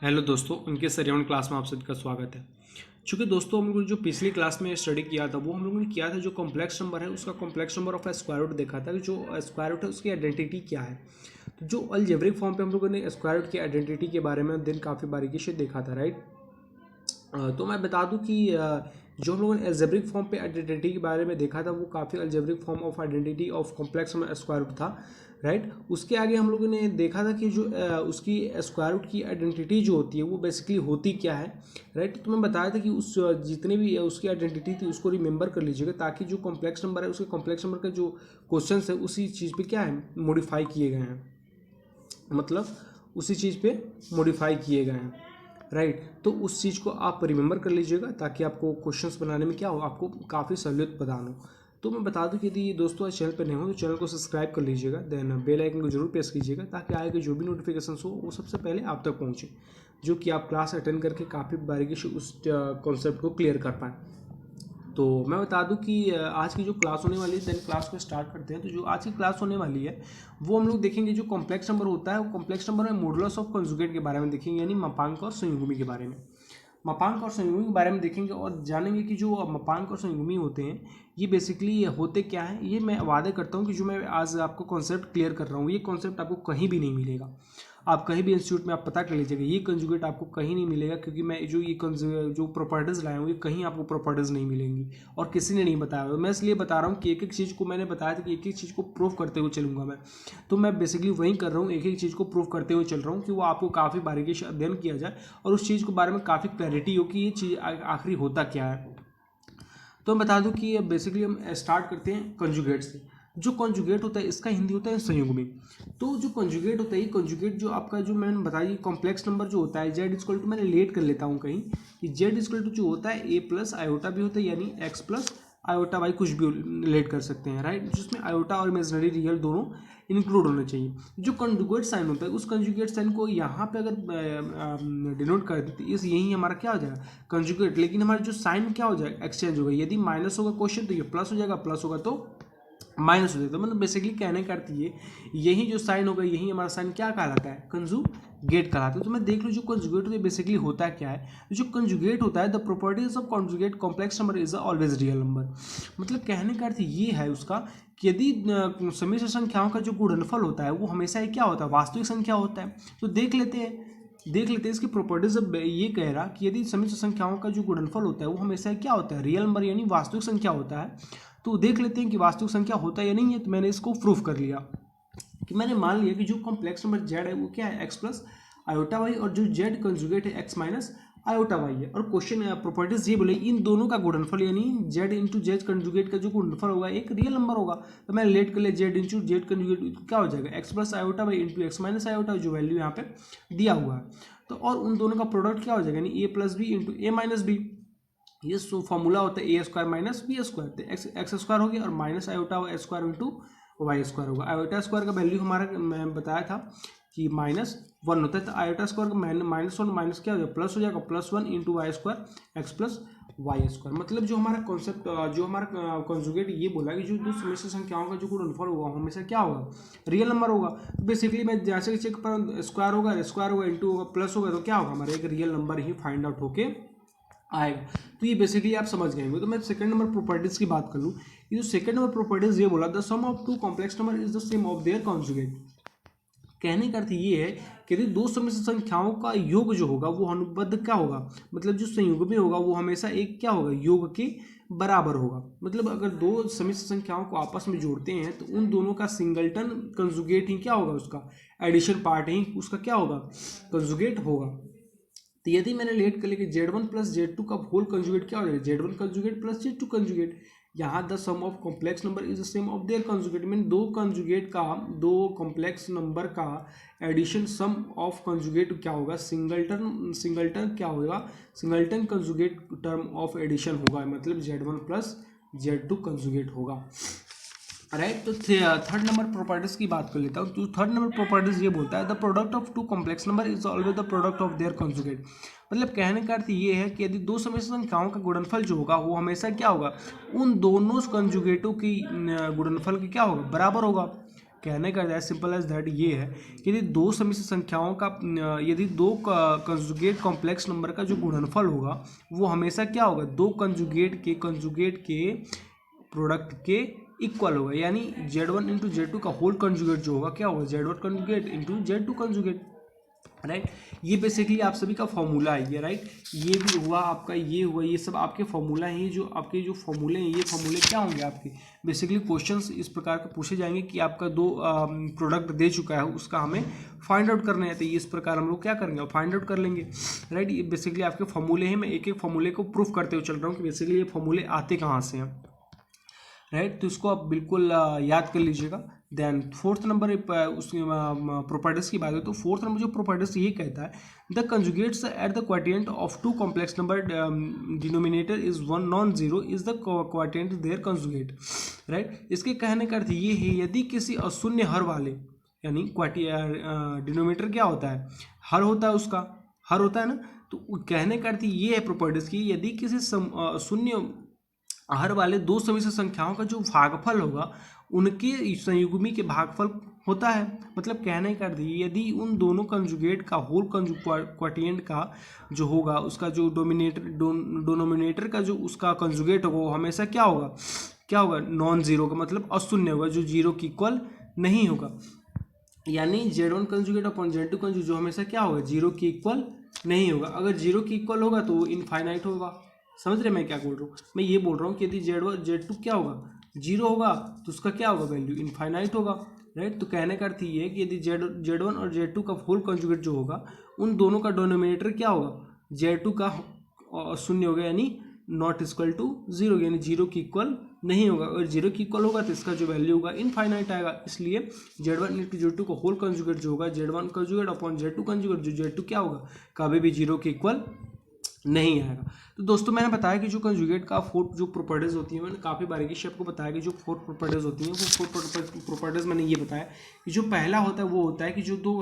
Hello दोस्तों, उनके सरेउन class में आप सबका स्वागत है। चूँकि दोस्तों हम लोगों ने जो पिछली क्लास में स्टडी किया था वो हम लोगों ने किया था जो कॉम्प्लेक्स नंबर है उसका complex number of square root देखा था कि जो स्क्वायर रूट है उसकी आइडेंटिटी क्या है। तो जो अलजेब्रिक फॉर्म पे हम लोगों ने स्क्वायर रूट की आइडेंटिटी के बारे में दिन काफ़ी बारीकी से देखा था, राइट। तो मैं बता दूं कि जो हम लोगों ने अलजेब्रिक फॉर्म पे आइडेंटिटी के बारे में देखा था वो काफ़ी algebraic form of identity of complex square root था, राइट। उसके आगे हम लोगों ने देखा था कि जो उसकी स्क्वायर रूट की आइडेंटिटी जो होती है वो बेसिकली होती क्या है, राइट। तो मैं बताया था कि उस जितने भी उसकी आइडेंटिटी थी उसको रिमेंबर कर लीजिएगा ताकि जो कॉम्प्लेक्स नंबर है उसके कॉम्प्लेक्स नंबर का जो क्वेश्चन है उसी चीज़ पे क्या है मॉडिफाई किए गए हैं, मतलब उसी चीज़ पे मॉडिफाई किए गए हैं, राइट। तो उस चीज़ को आप रिमेंबर कर लीजिएगा ताकि आपको क्वेश्चंस बनाने में क्या हो, आपको काफ़ी सहूलियत प्रदान हो। तो मैं बता दूं कि यदि दोस्तों आज चैनल पर नहीं हो तो चैनल को सब्सक्राइब कर लीजिएगा, देन बेल आइकन को जरूर प्रेस कीजिएगा ताकि आगे जो भी नोटिफिकेशन हो वो सबसे पहले आप तक पहुँचे, जो कि आप क्लास अटेंड करके काफ़ी बारीकी से उस कॉन्सेप्ट को क्लियर कर पाएँ। तो मैं बता दूं कि आज की जो क्लास होने वाली है, देन क्लास को स्टार्ट करते हैं। तो जो आज की क्लास होने वाली है वो हम लोग देखेंगे जो कॉम्प्लेक्स नंबर होता है वो कॉम्प्लेक्स नंबर में मॉडुलस ऑफ कंजुगेट के बारे में देखेंगे, यानी मापांक और संयुग्मी के बारे में। मापांक और संयुग्मी के बारे में देखेंगे और जानेंगे कि जो मापांक और संयुग्मी होते हैं ये बेसिकली होते क्या हैं। ये मैं वादा करता हूँ कि जो मैं आज आपको कॉन्सेप्ट क्लियर कर रहा हूँ ये कॉन्सेप्ट आपको कहीं भी नहीं मिलेगा। आप कहीं भी इंस्टीट्यूट में आप पता कर लीजिएगा ये कंजुगेट आपको कहीं नहीं मिलेगा, क्योंकि मैं जो ये जो प्रॉपर्टीज़ लाया हूँ ये कहीं आपको प्रॉपर्टीज़ नहीं मिलेंगी और किसी ने नहीं बताया। मैं इसलिए बता रहा हूँ कि एक एक चीज़ को मैंने बताया था कि एक एक चीज़ को प्रूव करते हुए चलूँगा मैं, तो मैं बेसिकली वही कर रहा हूँ, एक एक चीज़ को प्रूव करते हुए चल रहा हूँ कि वो आपको काफ़ी बारीकी से अध्ययन किया जाए और उस चीज़ के बारे में काफ़ी क्लैरिटी हो कि ये चीज़ आखिरी होता क्या है। तो मैं बता दूं कि बेसिकली हम स्टार्ट करते हैं कंजुगेट से। जो कंजुगेट होता है इसका हिंदी होता है संयुग्मी। तो जो कंजुगेट होता है ये कंजुगेट जो आपका जो मैंने बताया कॉम्प्लेक्स नंबर जो होता है जेड इक्वल टू, मैंने लेट कर लेता हूँ कहीं कि जेड इक्वल टू जो होता है ए प्लस आयोटा भी होता है, यानी एक्स प्लस आयोटा वाई कुछ भी लेट कर सकते हैं, राइट। जिसमें आयोटा और इमेजिनरी रियल दोनों इंक्लूड होने चाहिए। जो कंजुगेट साइन होता है उस कंजुगेट साइन को यहाँ पे अगर डिनोट कर देते इस यही हमारा क्या हो जाएगा कंजुगेट, लेकिन हमारा जो साइन क्या हो जाएगा एक्सचेंज होगा। यदि माइनस होगा क्वेश्चन तो ये प्लस हो जाएगा, प्लस होगा तो माइनस हो जाता है। मतलब बेसिकली कहने का अर्थ ये यही जो साइन होगा यही हमारा साइन क्या कहलाता है कंजुगेट कहलाता है। तो मैं देख लो जो कंजुगेट होता है बेसिकली होता क्या है। जो कंजुगेट होता है the properties of conjugate complex number is always real number. मतलब कहने का अर्थ ये है उसका कि यदि समिश्र संख्याओं का जो गुणनफल होता है वो हमेशा ही क्या होता है वास्तविक संख्या होता है। तो देख लेते हैं इसकी प्रॉपर्टीज। अब ये कह रहा कि यदि समिश्र संख्याओं का जो गुणनफल होता है वो हमेशा क्या होता है रियल नंबर यानी वास्तविक संख्या होता है। तो देख लेते हैं कि वास्तविक संख्या होता है या नहीं है। तो मैंने इसको प्रूफ कर लिया कि मैंने मान लिया कि जो कॉम्प्लेक्स नंबर जेड है वो क्या है एक्स प्लस आयोटा वाई और जो जेड कंजुगेट है एक्स माइनस आयोटा वाई है। और क्वेश्चन प्रॉपर्टीज ये बोले इन दोनों का गुणनफल यानी जेड इंटू जेड कंजुगेट का जो गुणनफल होगा एक रियल नंबर होगा। तो मैंने लेट कर लिया जेड इंटू जेड कंजुगेट क्या हो जाएगा X plus iota Y into X minus iota, जो वैल्यू यहाँ पे दिया हुआ है। तो और उन दोनों का प्रोडक्ट क्या हो जाएगा यानी A plus B into A minus B. ये फॉर्मूला होता है A square minus B square. तो एक्स स्क्वायर हो गया और minus iota square into Y square होगा। आयोटा स्क्वायर का वैल्यू हमारा मैं बताया था कि -1 होता है। तो आयोटा स्क्वायर का -1 माइनस क्या हो जाएगा प्लस हो जाएगा +1 into Y square X plus Y square. मतलब जो हमारा कॉन्सेप्ट जो हमारा कॉन्जुगेट ये बोला कि जो दो समिश्र संख्याओं का जो गुणनफल होगा हमेशा क्या होगा रियल नंबर होगा। तो बेसिकली मैं जैसे चेक पर स्क्वायर होगा इंटू होगा प्लस होगा तो क्या होगा हमारा एक रियल नंबर ही फाइंड आउट होके आएगा। तो ये बेसिकली आप समझ गए होंगे। तो मैं सेकंड नंबर प्रॉपर्टीज की बात कर लूँ। ये जो सेकंड नंबर प्रॉपर्टीज ये बोला the sum of two complex number is the sum of their conjugate. कहने का अर्थ ये है कि यदि दो समिश्र संख्याओं का योग जो होगा वो अनुबद्ध क्या होगा, मतलब जो संयुग्मी होगा वो हमेशा एक क्या होगा योग के बराबर होगा। मतलब अगर दो समिश्र संख्याओं को आपस में जोड़ते हैं तो उन दोनों का सिंगलटन कंजुगेट ही क्या होगा, उसका एडिशन पार्ट ही उसका क्या होगा कंजुगेट होगा। तो यदि मैंने लेट कर लिया कि Z1 प्लस Z2 का होल कंजुगेट क्या हो जाएगा Z1 conjugate plus Z2 conjugate. यहाँ the sum of complex number is the same of their conjugate. Mean दो कंजुगेट का दो कॉम्प्लेक्स नंबर का एडिशन सम ऑफ कंजुगेट क्या होगा सिंगलटन क्या होगा singleton conjugate term of addition होगा। मतलब Z1 प्लस Z2 कंजुगेट होगा, राइट। तो थर्ड नंबर प्रॉपर्टीज की बात कर लेता हूँ। तो थर्ड नंबर प्रॉपर्टीज ये बोलता है the product of two complex number is always the product of their conjugate. मतलब कहने का अर्थ ये है कि यदि दो समिश्र संख्याओं का गुणनफल जो होगा वो हमेशा क्या होगा उन दोनों कंजुगेटों की गुणनफल की क्या होगा बराबर होगा। कहने का है सिंपल एज दैट ये है कि यदि दो समिश्र संख्याओं का यदि दो कंजुगेट कॉम्प्लेक्स नंबर का जो गुणनफल होगा वो हमेशा क्या होगा, दो कंजुगेट के प्रोडक्ट के इक्वल होगा, यानी Z1 इंटू Z2 का होल कंजुगेट जो होगा क्या होगा, Z1 conjugate into Z2 conjugate, right. ये बेसिकली आप सभी का फॉर्मूला है ये, राइट। ये भी हुआ आपका, ये हुआ, ये सब आपके फॉर्मूला हैं। जो आपके जो फॉर्मूले हैं ये फॉर्मूले क्या होंगे आपके, बेसिकली क्वेश्चंस इस प्रकार के पूछे जाएंगे कि आपका दो प्रोडक्ट दे चुका है उसका हमें फाइंड आउट करना है, तो इस प्रकार हम लोग क्या करेंगे, फाइंड आउट कर लेंगे, राइट। ये बेसिकली आपके फॉर्मूले हैं। मैं एक एक फॉर्मूले को प्रूफ करते हुए चल रहा हूँ कि बेसिकली ये फॉर्मूले आते कहाँ से हैं, राइट। तो इसको आप बिल्कुल याद कर लीजिएगा। देन फोर्थ नंबर उसकी प्रॉपर्टीज की बात है तो फोर्थ नंबर जो प्रॉपर्टीज ये कहता है the conjugates at the quotient of two complex number denominator is one non zero is the quotient their conjugate, right. इसके कहने का अर्थ ये है यदि किसी अशून्य हर वाले, यानी डिनोमिनेटर क्या होता है, हर होता है, उसका हर होता है ना, तो कहने का अर्थ ये है प्रॉपर्टीज की यदि किसी शून्य हर वाले दो समिश्र संख्याओं का जो भागफल होगा उनके संयुग्मी के भागफल होता है। मतलब कहने का अर्थ यदि उन दोनों कंजुगेट का होल क्वाटिएंट का जो होगा उसका जो डोनोमिनेटर का जो उसका कंजुगेट होगा वो हमेशा क्या होगा नॉन जीरो का, मतलब अशून्य होगा, जो जीरो की इक्वल नहीं होगा। यानी Z1 conjugate upon Z2 conjugate जो हमेशा क्या होगा, जीरो की इक्वल नहीं होगा। अगर जीरो की इक्वल होगा तो वो इनफाइनाइट होगा। समझ रहे मैं क्या बोल रहा हूँ, मैं ये बोल रहा हूँ कि यदि Z2 क्या होगा, जीरो होगा तो उसका क्या होगा, वैल्यू इनफाइनाइट होगा, राइट। तो कहने का अर्थ ये है कि यदि Z1 और Z2 का होल कंजुगेट जो होगा उन दोनों का डोनोमिनेटर क्या होगा, Z2 का शून्य होगा, यानी नॉट इक्वल टू जीरो, यानी जीरो की इक्वल नहीं होगा। अगर जीरो की इक्वल होगा तो इसका जो वैल्यू होगा इनफाइनाइट आएगा। इसलिए Z1 इंटू Z2 का होल कंजुगेट जो होगा Z1 conjugate upon Z2 conjugate, जो Z2 क्या होगा, कभी भी जीरो की इक्वल नहीं आएगा। तो दोस्तों मैंने बताया कि जो कंजुगेट का फोर्थ जो प्रॉपर्टीज़ होती हैं, मैंने काफ़ी बारीकी से आपको बताया कि जो फोर्थ प्रॉपर्टीज़ होती हैं वो फोर्थ प्रॉपर्टीज़ मैंने ये बताया कि जो पहला होता है वो होता है कि जो दो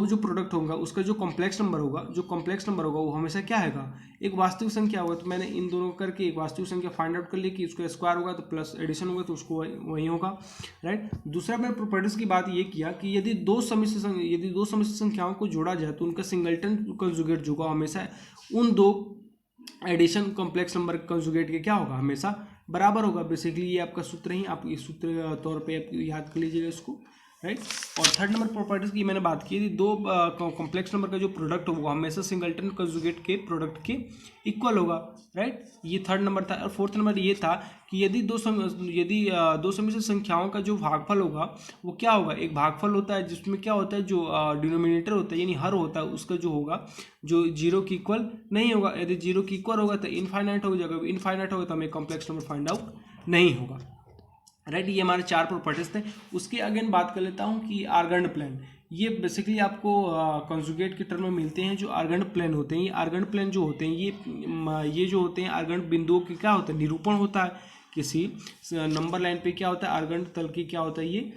जो प्रोडक्ट होगा उसका जो कॉम्प्लेक्स नंबर होगा वो हमेशा क्या आएगा, एक वास्तविक संख्या होगा। तो मैंने इन दोनों करके एक वास्तविक संख्या फाइंड आउट कर ली कि उसका स्क्वायर होगा तो प्लस एडिशन होगा तो उसको वही होगा, राइट। दूसरा मैंने प्रॉपर्टीज़ की बात ये किया कि यदि दो समिश्र संख्याओं को जोड़ा जाए तो उनका सिंगलटन कंजुगेट जो होगा हमेशा उन दो एडिशन कॉम्प्लेक्स नंबर कंजुगेट के क्या होगा, हमेशा बराबर होगा। बेसिकली ये आपका सूत्र ही, आप इस सूत्र तौर पे आप याद कर लीजिएगा इसको, राइट। और थर्ड नंबर प्रॉपर्टीज की मैंने बात की थी, दो कॉम्प्लेक्स नंबर का जो प्रोडक्ट होगा हमेशा सिंगलटन कंजुगेट के प्रोडक्ट के इक्वल होगा, राइट। ये थर्ड नंबर था। और फोर्थ नंबर ये था कि यदि दो समिश्र संख्याओं का जो भागफल होगा वो क्या होगा, एक भागफल होता है जिसमें क्या होता है, जो डिनोमिनेटर होता है यानी हर होता है उसका जो होगा जो जीरो की इक्वल नहीं होगा। यदि जीरो की इक्वल होगा तो इनफाइनाइट हो जाएगा, इनफाइनाइट होगा तो हमें कॉम्प्लेक्स नंबर फाइंड आउट नहीं होगा, राइट। ये हमारे चार प्रॉपर्टीज थे। उसके अगेन बात कर लेता हूँ कि आर्गन प्लेन, ये बेसिकली आपको कंजुगेट के टर्म में मिलते हैं। जो आर्गन प्लेन होते हैं, ये आर्गन प्लेन जो होते हैं ये जो होते हैं आर्गन बिंदुओं के क्या होता है, निरूपण होता है। किसी नंबर लाइन पे क्या होता है, आर्गन तल की क्या होता है, ये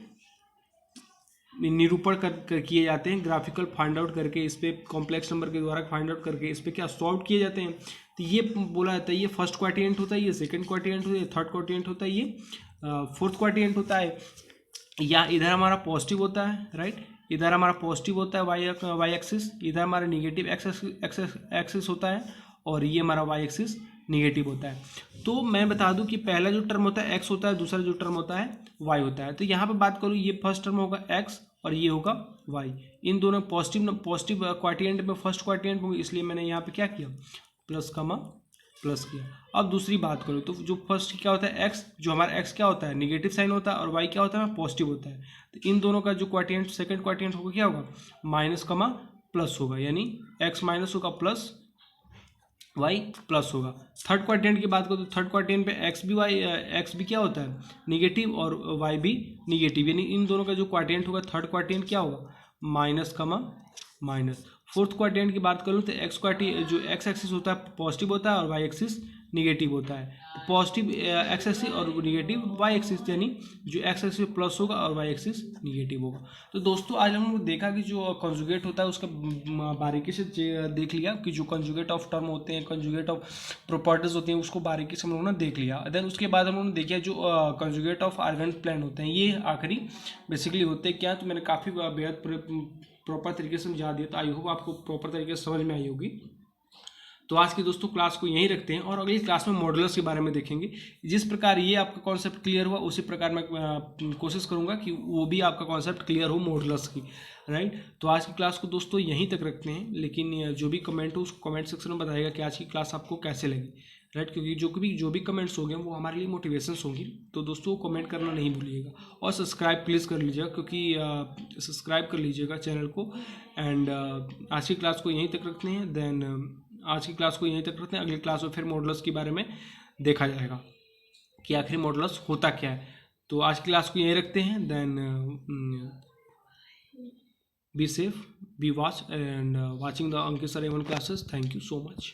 निरूपण कर किए जाते हैं, ग्राफिकल फाइंड आउट करके इस पे कॉम्प्लेक्स नंबर के द्वारा फाइंड आउट करके इस पे क्या सॉल्व किए जाते हैं। तो ये बोला जाता है ये फर्स्ट क्वाड्रेंट होता है, ये सेकंड क्वाड्रेंट होता है, थर्ड क्वाड्रेंट होता है, ये फोर्थ क्वाड्रेंट होता है। या इधर हमारा पॉजिटिव होता है, राइट, इधर हमारा पॉजिटिव होता है वाई एक्सिस, इधर हमारा निगेटिव एक्सिस होता है और ये हमारा वाई एक्सिस निगेटिव होता है। तो मैं बता दूं कि पहला जो टर्म होता है एक्स होता है, दूसरा जो टर्म होता है वाई होता है। तो यहाँ पे बात करूँ, ये फर्स्ट टर्म होगा एक्स और ये होगा वाई। इन दोनों पॉजिटिव क्वाड्रेंट में फर्स्ट क्वाड्रेंट होंगे, इसलिए मैंने यहाँ पे क्या किया, प्लस कमा प्लस किया। अब दूसरी बात करूँ तो जो फर्स्ट क्या होता है एक्स, जो हमारा एक्स क्या होता है निगेटिव साइन होता है और वाई क्या होता है पॉजिटिव होता है। तो इन दोनों का जो क्वाड्रेंट सेकंड क्वाड्रेंट होगा क्या होगा, माइनस कमा प्लस होगा, यानी एक्स माइनस होगा प्लस वाई प्लस होगा। थर्ड क्वाड्रेंट की बात करो तो थर्ड क्वाड्रेंट पे एक्स भी क्या होता है निगेटिव और वाई भी निगेटिव, यानी इन दोनों का जो क्वाड्रेंट होगा थर्ड क्वाड्रेंट क्या होगा minus comma minus. Fourth quadrant की बात करूँ तो एक्स जो एक्स एक्सिस होता है पॉजिटिव होता है और वाई एक्सिस निगेटिव होता है। तो पॉजिटिव एक्स एक्सिस और निगेटिव वाई एक्सिस, यानी जो एक्स एक्सिस प्लस होगा और वाई एक्सिस निगेटिव होगा। तो दोस्तों आज हम लोग देखा कि जो कंजुगेट होता है उसका बारीकी से देख लिया कि जो कंजुगेट ऑफ टर्म होते हैं, कंजुगेट ऑफ प्रॉपर्टीज होती हैं, उसको बारीकी से हम लोगों ने देख लिया। देन उसके बाद हम लोगों ने देखा जो कंजुगेट ऑफ आर्गेन प्लेन होते हैं, ये आखिरी बेसिकली होते हैं क्या। तो मैंने काफ़ी बेहद प्रॉपर तरीके से समझा दिया, तो आई होप आपको प्रॉपर तरीके से समझ में आई होगी। तो आज की दोस्तों क्लास को यहीं रखते हैं और अगली क्लास में मॉडुलस के बारे में देखेंगे। जिस प्रकार ये आपका कॉन्सेप्ट क्लियर हुआ उसी प्रकार मैं कोशिश करूंगा कि वो भी आपका कॉन्सेप्ट क्लियर हो मॉडुलस की, राइट। तो आज की क्लास को दोस्तों यहीं तक रखते हैं, लेकिन जो भी कमेंट हो उसको कमेंट सेक्शन में बताइएगा कि आज की क्लास आपको कैसे लगी, राइट। क्योंकि जो भी कमेंट्स होंगे वो हमारे लिए मोटिवेशंस होंगी। तो दोस्तों कमेंट करना नहीं भूलिएगा और सब्सक्राइब प्लीज़ कर लीजिएगा, क्योंकि सब्सक्राइब कर लीजिएगा चैनल को। एंड आज की क्लास को यहीं तक रखते हैं। देन आज की क्लास को यहीं तक रखते हैं। अगली क्लास में फिर मॉडुलस के बारे में देखा जाएगा कि आखिर मॉडुलस होता क्या है। तो आज की क्लास को यहीं रखते हैं। Then be safe, be watch and watching the Ankit sir A1 classes. Thank you so much.